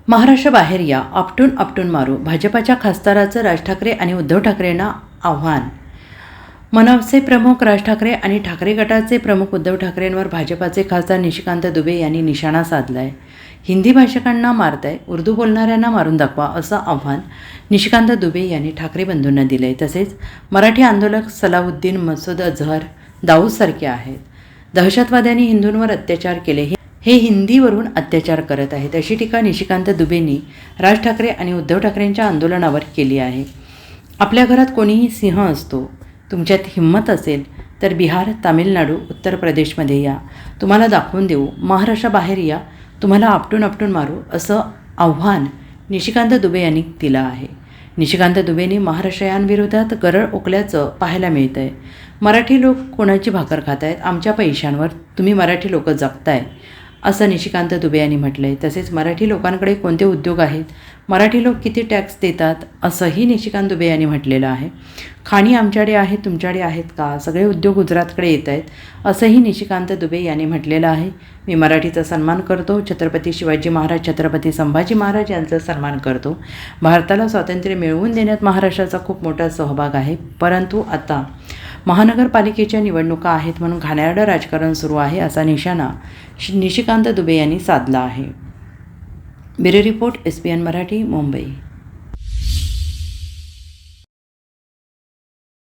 महाराष्ट्र बाहेर या, आपटून आपटून मारू. भाजपाच्या खासदाराचं राज ठाकरे आणि उद्धव ठाकरेंना आव्हान. मनसे प्रमुख राज ठाकरे आणि ठाकरे गटाचे प्रमुख उद्धव ठाकरेंवर भाजपाचे खासदार निशिकांत दुबे यांनी निशाणा साधला आहे. हिंदी भाषिकांना मारताय, उर्दू बोलणाऱ्यांना मारून दाखवा असं आव्हान निशिकांत दुबे यांनी ठाकरे बंधूंना दिलं आहे. तसेच मराठी आंदोलक सलाउद्दीन मसूद अझहर दाऊदसारखे आहेत. दहशतवाद्यांनी हिंदूंवर अत्याचार केले, हे हिंदीवरून अत्याचार करत आहेत अशी टीका निशिकांत दुबेंनी राज ठाकरे आणि उद्धव ठाकरेंच्या आंदोलनावर केली आहे. आपल्या घरात कोणीही सिंह असतो. तुमच्यात हिंमत असेल तर बिहार, तामिळनाडू, उत्तर प्रदेशमध्ये या. तुम्हाला दाखवून देऊ. महाराष्ट्राबाहेर या, तुम्हाला आपटून आपटून मारू असं आव्हान निशिकांत दुबे यांनी दिलं आहे. निशिकांत दुबेंनी महाराष्ट्रीयांविरोधात गरळ ओकल्याचं पाहायला मिळतं आहे. मराठी लोक कोणाची भाकर खात आहेत? आमच्या पैशांवर तुम्ही मराठी लोक जगताय असं निशिकांत दुबे यांनी म्हटलं आहे. तसेच मराठी लोकांकडे कोणते उद्योग आहेत, मराठी लोक किती टॅक्स देतात असंही निशिकांत दुबे यांनी म्हटलेलं आहे. खाणी आमच्याकडे आहेत, तुमच्याकडे आहेत का? सगळे उद्योग गुजरातकडे येत आहेत असंही निशिकांत दुबे यांनी म्हटलेलं आहे. मी मराठीचा सन्मान करतो. छत्रपती शिवाजी महाराज, छत्रपती संभाजी महाराज यांचा सन्मान करतो. भारताला स्वातंत्र्य मिळवून देण्यात महाराष्ट्राचा खूप मोठा सहभाग आहे. परंतु आता महानगरपालिकेच्या निवडणुका आहेत म्हणून घाणेरडं राजकारण सुरू आहे असा निशाणा निशिकांत दुबे यांनी साधला आहे. Bureau report, SBN Marathi, Mumbai.